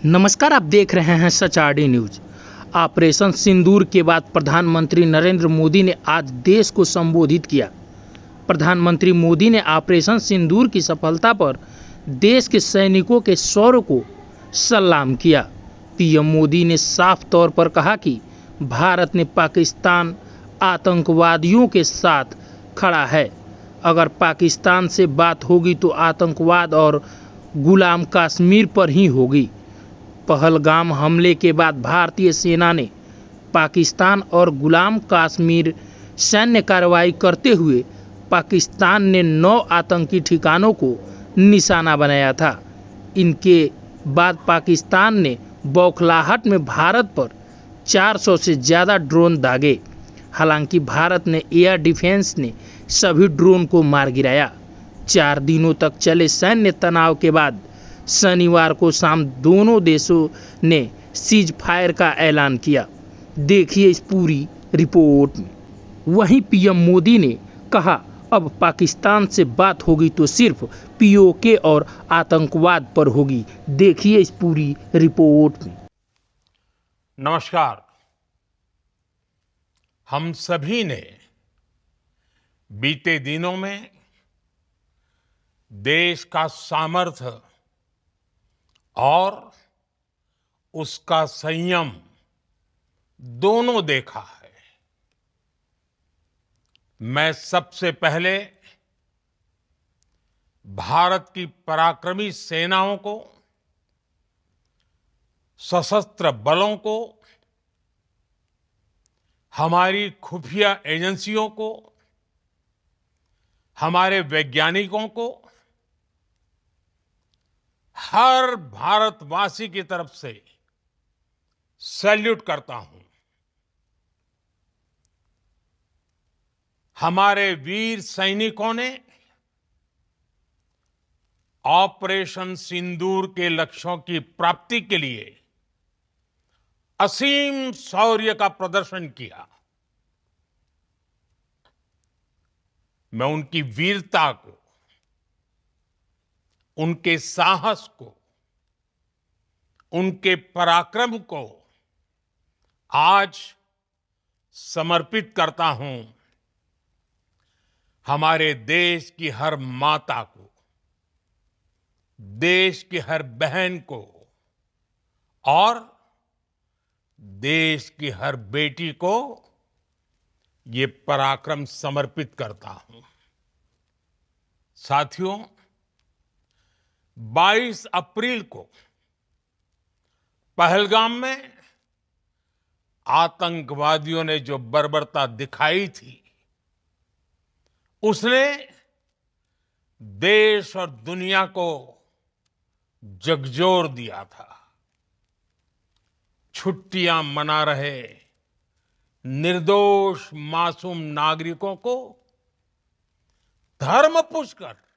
नमस्कार, आप देख रहे हैं सच आरडी न्यूज। ऑपरेशन सिंदूर के बाद प्रधानमंत्री नरेंद्र मोदी ने आज देश को संबोधित किया। प्रधानमंत्री मोदी ने ऑपरेशन सिंदूर की सफलता पर देश के सैनिकों के शौर्य को सलाम किया। पीएम मोदी ने साफ तौर पर कहा कि भारत ने पाकिस्तान आतंकवादियों के साथ खड़ा है। अगर पाकिस्तान से बात होगी तो आतंकवाद और गुलाम कश्मीर पर ही होगी। पहलगाम हमले के बाद भारतीय सेना ने पाकिस्तान और गुलाम कश्मीर सैन्य कार्रवाई करते हुए पाकिस्तान ने 9 आतंकी ठिकानों को निशाना बनाया था। इनके बाद पाकिस्तान ने बौखलाहट में भारत पर 400 से ज़्यादा ड्रोन दागे। हालांकि भारत ने एयर डिफेंस ने सभी ड्रोन को मार गिराया। 4 दिनों तक चले सैन्य तनाव के बाद शनिवार को शाम दोनों देशों ने सीज फायर का ऐलान किया। देखिए इस पूरी रिपोर्ट में। वहीं पीएम मोदी ने कहा, अब पाकिस्तान से बात होगी तो सिर्फ पीओके और आतंकवाद पर होगी। देखिए इस पूरी रिपोर्ट में। नमस्कार। हम सभी ने बीते दिनों में देश का सामर्थ्य और उसका संयम दोनों देखा है। मैं सबसे पहले भारत की पराक्रमी सेनाओं को, सशस्त्र बलों को, हमारी खुफिया एजेंसियों को, हमारे वैज्ञानिकों को, हर भारतवासी की तरफ से सैल्यूट करता हूं। हमारे वीर सैनिकों ने ऑपरेशन सिंदूर के लक्ष्यों की प्राप्ति के लिए असीम शौर्य का प्रदर्शन किया। मैं उनकी वीरता को, उनके साहस को, उनके पराक्रम को आज समर्पित करता हूं हमारे देश की हर माता को, देश की हर बहन को और देश की हर बेटी को ये पराक्रम समर्पित करता हूं। साथियों, 22 अप्रैल को पहलगाम में आतंकवादियों ने जो बर्बरता दिखाई थी, उसने देश और दुनिया को झकझोर दिया था। छुट्टियां मना रहे निर्दोष मासूम नागरिकों को धर्म पूछकर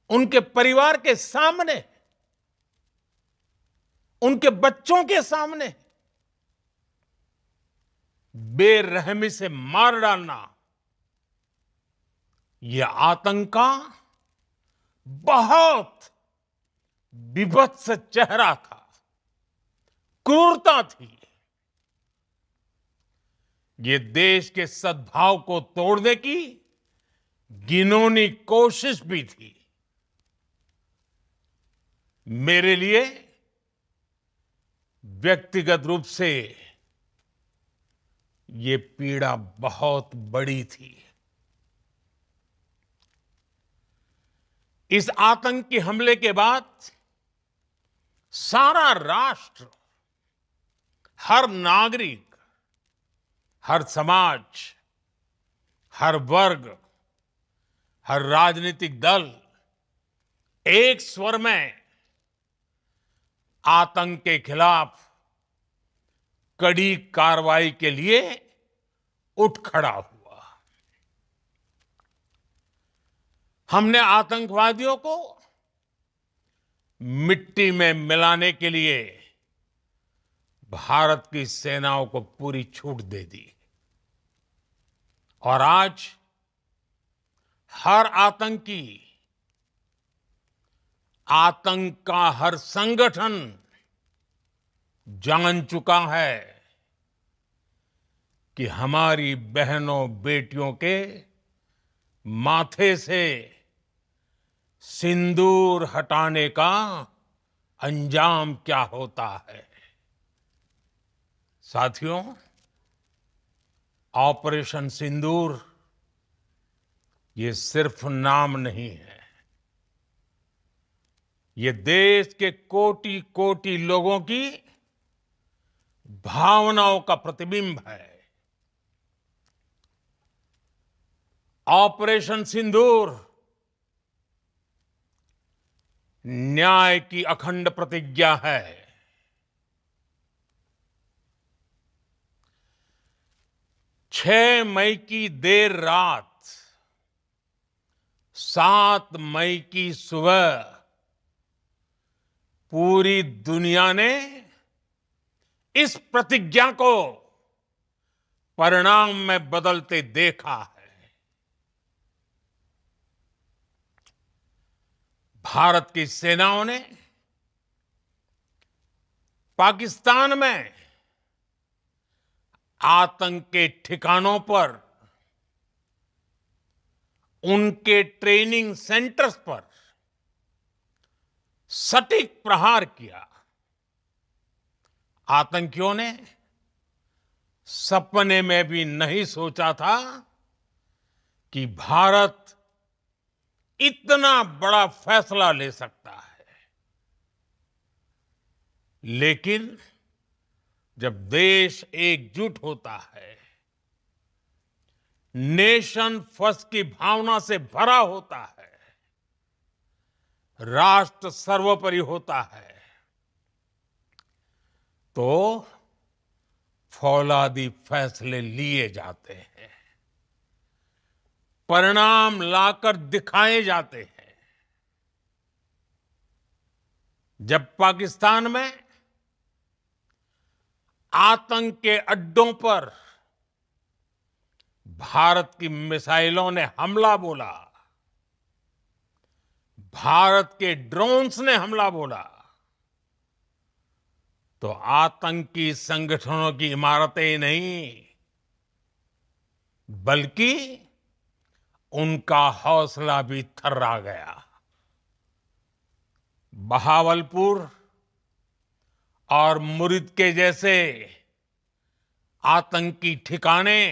उनके परिवार के सामने, उनके बच्चों के सामने बेरहमी से मार डालना, यह आतंक का बहुत विभत्स चेहरा था, क्रूरता थी। ये देश के सद्भाव को तोड़ने की घिनौनी कोशिश भी थी। मेरे लिए व्यक्तिगत रूप से ये पीड़ा बहुत बड़ी थी। इस आतंकी हमले के बाद सारा राष्ट्र, हर नागरिक, हर समाज, हर वर्ग, हर राजनीतिक दल एक स्वर में आतंक के खिलाफ कड़ी कार्रवाई के लिए उठ खड़ा हुआ। हमने आतंकवादियों को मिट्टी में मिलाने के लिए भारत की सेनाओं को पूरी छूट दे दी और आज हर आतंकी आतंक का हर संगठन जान चुका है कि हमारी बहनों बेटियों के माथे से सिंदूर हटाने का अंजाम क्या होता है। साथियों, ऑपरेशन सिंदूर ये सिर्फ नाम नहीं है, ये देश के कोटि कोटि लोगों की भावनाओं का प्रतिबिंब है। ऑपरेशन सिंदूर न्याय की अखंड प्रतिज्ञा है। 6 मई की देर रात, 7 मई की सुबह पूरी दुनिया ने इस प्रतिज्ञा को परिणाम में बदलते देखा है। भारत की सेनाओं ने पाकिस्तान में आतंक के ठिकानों पर, उनके ट्रेनिंग सेंटर्स पर सटीक प्रहार किया। आतंकियों ने सपने में भी नहीं सोचा था कि भारत इतना बड़ा फैसला ले सकता है। लेकिन जब देश एकजुट होता है, नेशन फर्स्ट की भावना से भरा होता है, राष्ट्र सर्वोपरि होता है, तो फौलादी फैसले लिए जाते हैं, परिणाम लाकर दिखाए जाते हैं। जब पाकिस्तान में आतंक के अड्डों पर भारत की मिसाइलों ने हमला बोला, भारत के ड्रोन्स ने हमला बोला, तो आतंकी संगठनों की इमारतें नहीं, बल्कि उनका हौसला भी थर्रा गया। बहावलपुर और मुरिद के जैसे आतंकी ठिकाने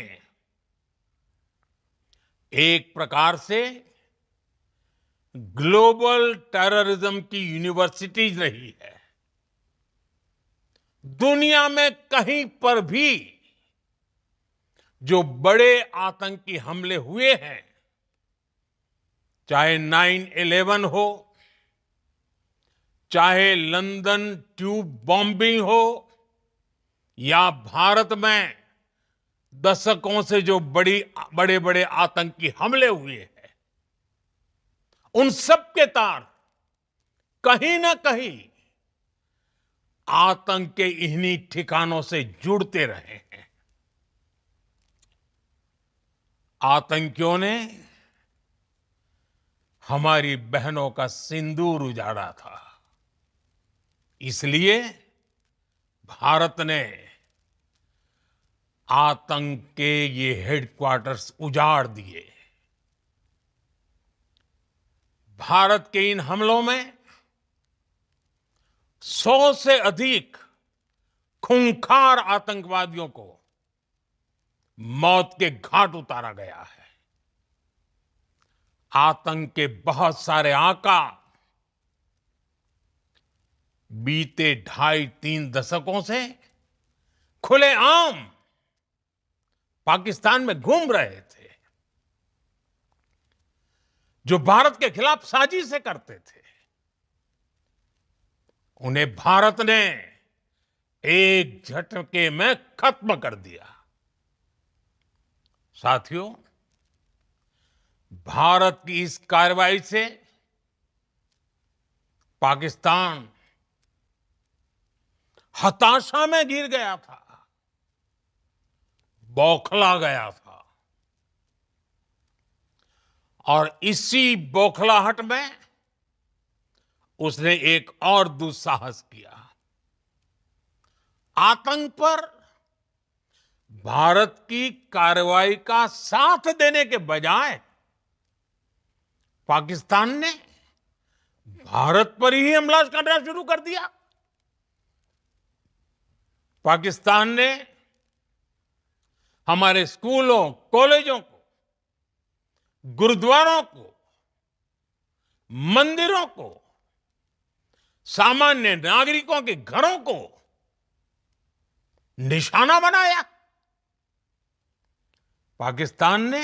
एक प्रकार से ग्लोबल टेररिज्म की यूनिवर्सिटीज रही है। दुनिया में कहीं पर भी जो बड़े आतंकी हमले हुए हैं, चाहे 9/11 हो, चाहे लंदन ट्यूब बॉम्बिंग हो, या भारत में दशकों से जो बड़े बड़े आतंकी हमले हुए हैं, उन सब के तार कहीं ना कहीं आतंक के इन्हीं ठिकानों से जुड़ते रहे हैं। आतंकियों ने हमारी बहनों का सिंदूर उजाड़ा था, इसलिए भारत ने आतंक के ये हेडक्वार्टर्स उजाड़ दिए। भारत के इन हमलों में 100 से अधिक खूंखार आतंकवादियों को मौत के घाट उतारा गया है। आतंक के बहुत सारे आका बीते 2.5-3 दशकों से खुलेआम पाकिस्तान में घूम रहे थे, जो भारत के खिलाफ साजिशें करते थे। उन्हें भारत ने एक झटके में खत्म कर दिया। साथियों, भारत की इस कार्रवाई से पाकिस्तान हताशा में गिर गया था, बौखला गया था, और इसी बौखलाहट में उसने एक और दुस्साहस किया। आतंक पर भारत की कार्रवाई का साथ देने के बजाय पाकिस्तान ने भारत पर ही हमला करना शुरू कर दिया। पाकिस्तान ने हमारे स्कूलों, कॉलेजों को, गुरुद्वारों को, मंदिरों को, सामान्य नागरिकों के घरों को निशाना बनाया। पाकिस्तान ने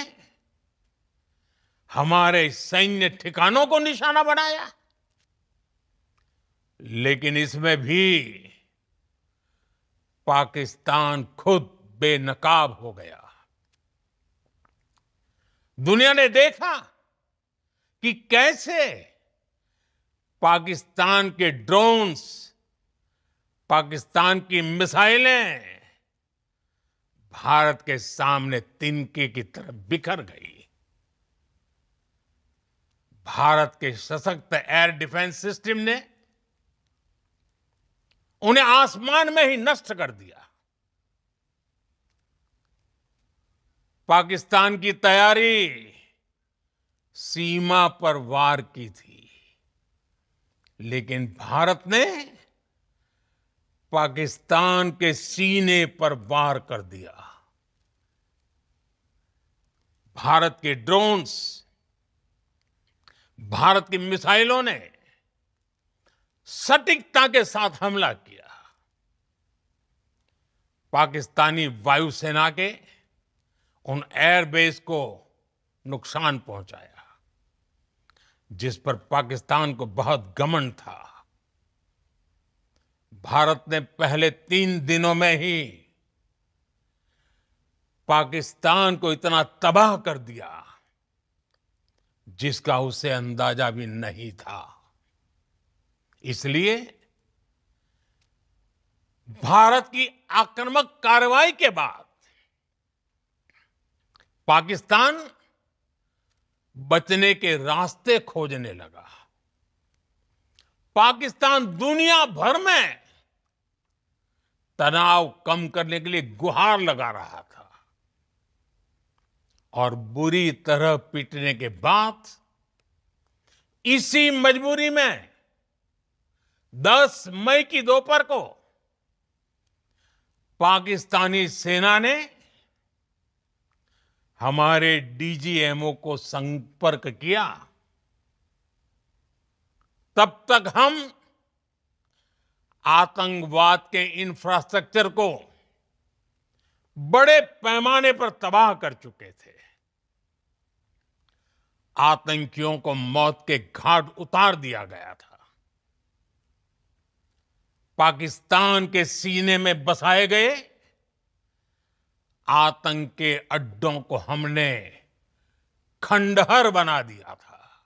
हमारे सैन्य ठिकानों को निशाना बनाया। लेकिन इसमें भी पाकिस्तान खुद बेनकाब हो गया। दुनिया ने देखा कि कैसे पाकिस्तान के ड्रोन्स, पाकिस्तान की मिसाइलें भारत के सामने तिनके की तरह बिखर गई। भारत के सशक्त एयर डिफेंस सिस्टम ने उन्हें आसमान में ही नष्ट कर दिया। पाकिस्तान की तैयारी सीमा पर वार की थी, लेकिन भारत ने पाकिस्तान के सीने पर वार कर दिया। भारत के ड्रोन्स, भारत की मिसाइलों ने सटीकता के साथ हमला किया। पाकिस्तानी वायुसेना के उन एयरबेस को नुकसान पहुंचाया जिस पर पाकिस्तान को बहुत घमंड था। भारत ने पहले 3 दिनों में ही पाकिस्तान को इतना तबाह कर दिया जिसका उसे अंदाजा भी नहीं था। इसलिए भारत की आक्रामक कार्रवाई के बाद पाकिस्तान बचने के रास्ते खोजने लगा। पाकिस्तान दुनिया भर में तनाव कम करने के लिए गुहार लगा रहा था और बुरी तरह पीटने के बाद इसी मजबूरी में 10 मई की दोपहर को पाकिस्तानी सेना ने हमारे डीजीएमओ को संपर्क किया। तब तक हम आतंकवाद के इंफ्रास्ट्रक्चर को बड़े पैमाने पर तबाह कर चुके थे। आतंकियों को मौत के घाट उतार दिया गया था। पाकिस्तान के सीने में बसाए गए आतंक के अड्डों को हमने खंडहर बना दिया था।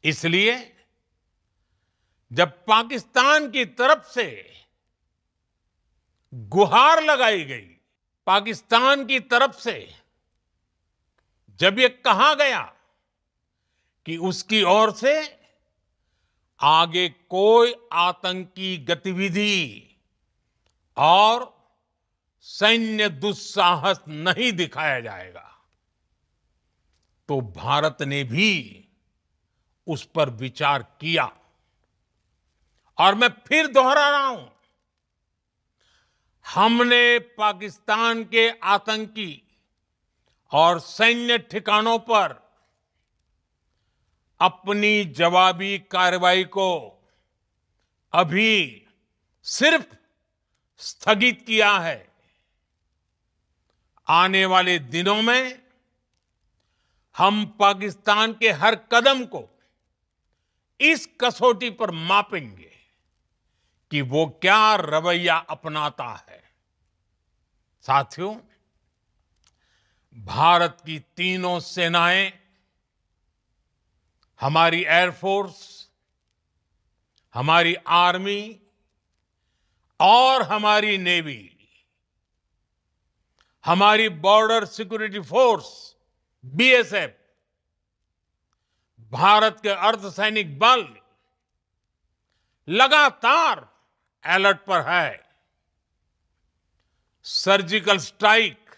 इसलिए जब पाकिस्तान की तरफ से गुहार लगाई गई, पाकिस्तान की तरफ से जब ये कहा गया कि उसकी ओर से आगे कोई आतंकी गतिविधि और सैन्य दुस्साहस नहीं दिखाया जाएगा, तो भारत ने भी उस पर विचार किया। और मैं फिर दोहरा रहा हूं, हमने पाकिस्तान के आतंकी और सैन्य ठिकानों पर अपनी जवाबी कार्रवाई को अभी सिर्फ स्थगित किया है। आने वाले दिनों में हम पाकिस्तान के हर कदम को इस कसौटी पर मापेंगे कि वो क्या रवैया अपनाता है। साथियों, भारत की तीनों सेनाएं, हमारी एयरफोर्स, हमारी आर्मी और हमारी नेवी, हमारी border security force BSF, Bharat के अर्धसैनिक बल लगातार अलर्ट पर है। सर्जिकल स्ट्राइक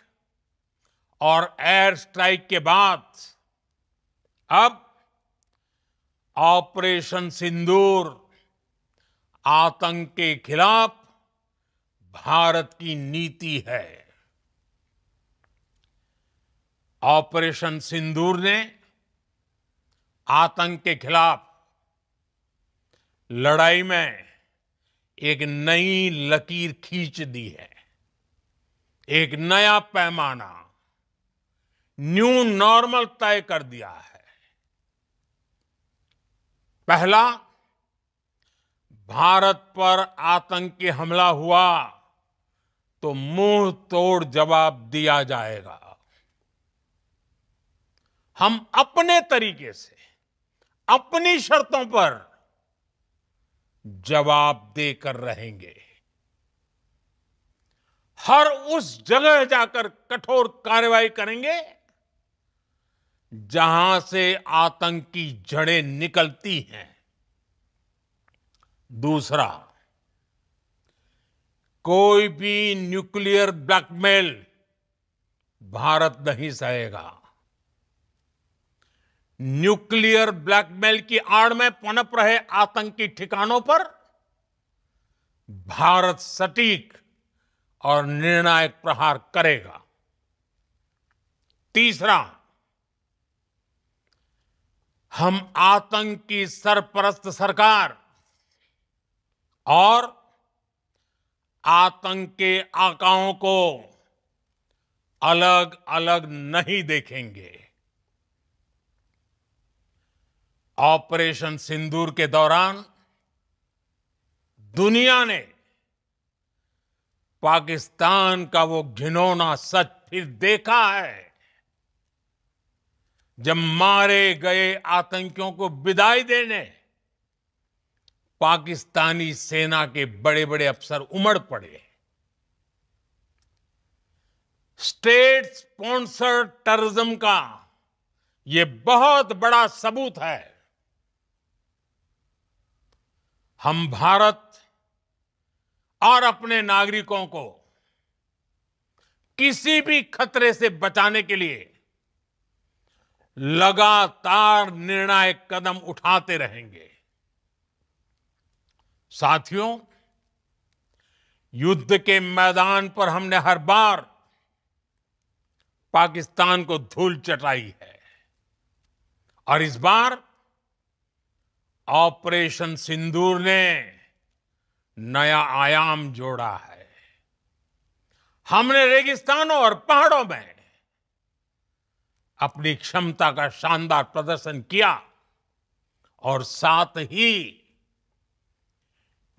और एयर स्ट्राइक के बाद अब ऑपरेशन सिंदूर आतंक के खिलाफ भारत की नीति है। ऑपरेशन सिंदूर ने आतंक के खिलाफ लड़ाई में एक नई लकीर खींच दी है, एक नया पैमाना, न्यू नॉर्मल तय कर दिया है। पहला, भारत पर आतंकी हमला हुआ तो मुंह तोड़ जवाब दिया जाएगा। हम अपने तरीके से, अपनी शर्तों पर जवाब देकर रहेंगे। हर उस जगह जाकर कठोर कार्रवाई करेंगे जहां से आतंक की जड़ें निकलती हैं। दूसरा, कोई भी न्यूक्लियर ब्लैकमेल भारत नहीं सहेगा। न्यूक्लियर ब्लैकमेल की आड़ में पनप रहे आतंकी ठिकानों पर भारत सटीक और निर्णायक प्रहार करेगा। तीसरा, हम आतंक की सरपरस्त सरकार और आतंक के आकाओं को अलग अलग नहीं देखेंगे। ऑपरेशन सिंदूर के दौरान दुनिया ने पाकिस्तान का वो घिनौना सच फिर देखा है, जब मारे गए आतंकियों को विदाई देने पाकिस्तानी सेना के बड़े बड़े अफसर उमड़ पड़े। स्टेट स्पॉन्सर्ड टेररिज्म का ये बहुत बड़ा सबूत है। हम भारत और अपने नागरिकों को किसी भी खतरे से बचाने के लिए लगातार निर्णायक कदम उठाते रहेंगे। साथियों, युद्ध के मैदान पर हमने हर बार पाकिस्तान को धूल चटाई है और इस बार ऑपरेशन सिंदूर ने नया आयाम जोड़ा है। हमने रेगिस्तानों और पहाड़ों में अपनी क्षमता का शानदार प्रदर्शन किया और साथ ही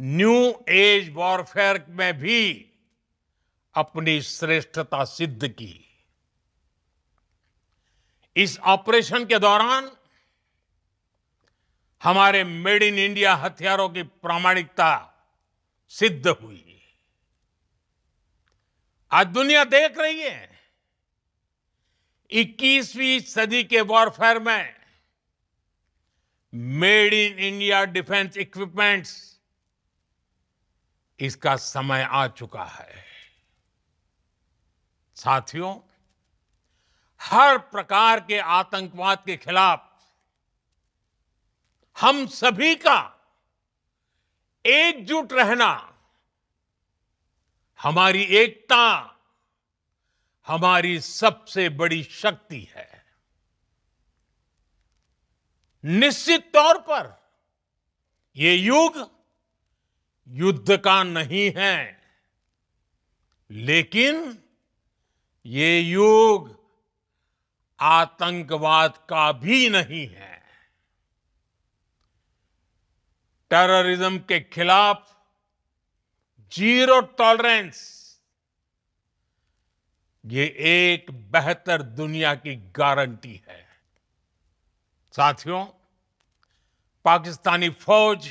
न्यू एज वॉरफेयर में भी अपनी श्रेष्ठता सिद्ध की। इस ऑपरेशन के दौरान हमारे मेड इन इंडिया हथियारों की प्रामाणिकता सिद्ध हुई। आज दुनिया देख रही है 21वीं सदी के वॉरफेयर में made in India defence equipments, इसका समय आ चुका है। साथियों, हर प्रकार के आतंकवाद के खिलाफ हम सभी का एकजुट रहना, हमारी एकता हमारी सबसे बड़ी शक्ति है। निश्चित तौर पर ये युग युद्ध का नहीं है, लेकिन ये युग आतंकवाद का भी नहीं है। टेररिज्म के खिलाफ जीरो टॉलरेंस, ये एक बेहतर दुनिया की गारंटी है। साथियों, पाकिस्तानी फौज,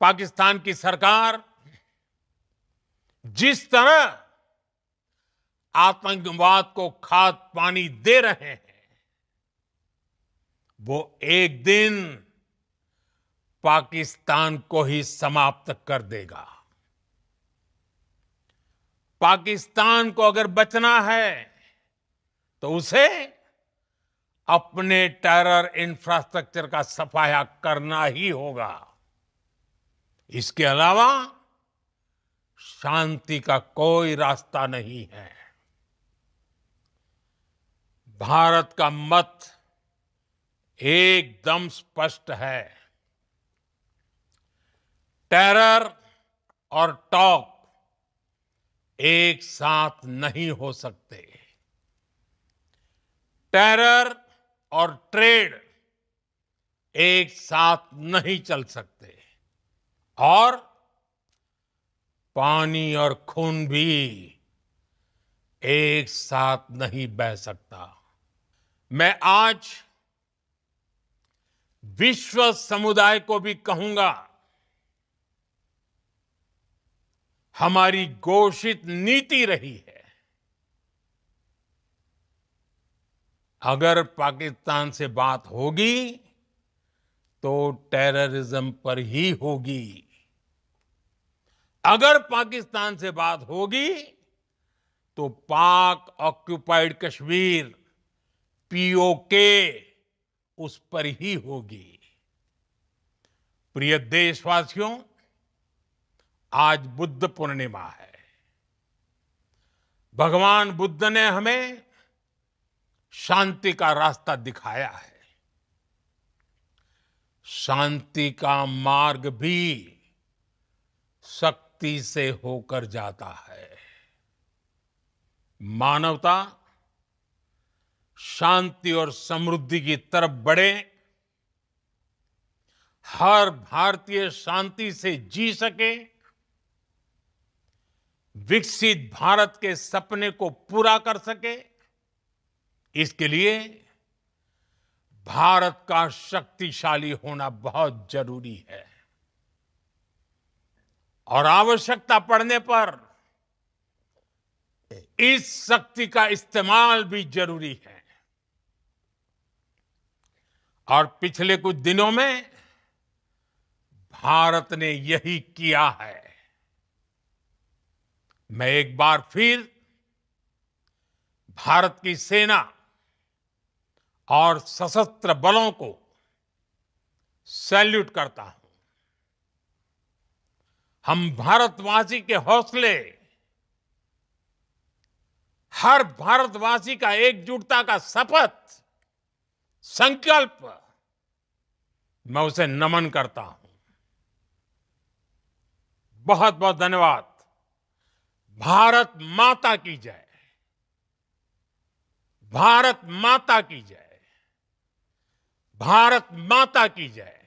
पाकिस्तान की सरकार जिस तरह आतंकवाद को खाद पानी दे रहे हैं, वो एक दिन पाकिस्तान को ही समाप्त कर देगा। पाकिस्तान को अगर बचना है तो उसे अपने टेरर इंफ्रास्ट्रक्चर का सफाया करना ही होगा। इसके अलावा शांति का कोई रास्ता नहीं है। भारत का मत एकदम स्पष्ट है। टेरर और टॉक एक साथ नहीं हो सकते। टेरर और ट्रेड एक साथ नहीं चल सकते और पानी और खून भी एक साथ नहीं बह सकता। मैं आज विश्व समुदाय को भी कहूंगा, हमारी घोषित नीति रही है, अगर पाकिस्तान से बात होगी तो टेररिज्म पर ही होगी। अगर पाकिस्तान से बात होगी तो पाक ऑक्युपाइड कश्मीर पीओके उस पर ही होगी। प्रिय देशवासियों, आज बुद्ध पूर्णिमा है। भगवान बुद्ध ने हमें शांति का रास्ता दिखाया है। शांति का मार्ग भी शक्ति से होकर जाता है। मानवता शांति और समृद्धि की तरफ बढ़े, हर भारतीय शांति से जी सके, विकसित भारत के सपने को पूरा कर सके, इसके लिए भारत का शक्तिशाली होना बहुत जरूरी है। और आवश्यकता पड़ने पर इस शक्ति का इस्तेमाल भी जरूरी है। और पिछले कुछ दिनों में भारत ने यही किया है। मैं एक बार फिर भारत की सेना और सशस्त्र बलों को सैल्यूट करता हूं। हम भारतवासी के हौसले, हर भारतवासी का एकजुटता का शपथ, संकल्प, मैं उसे नमन करता हूं। बहुत बहुत धन्यवाद। भारत माता की जय। भारत माता की जय। भारत माता की जय।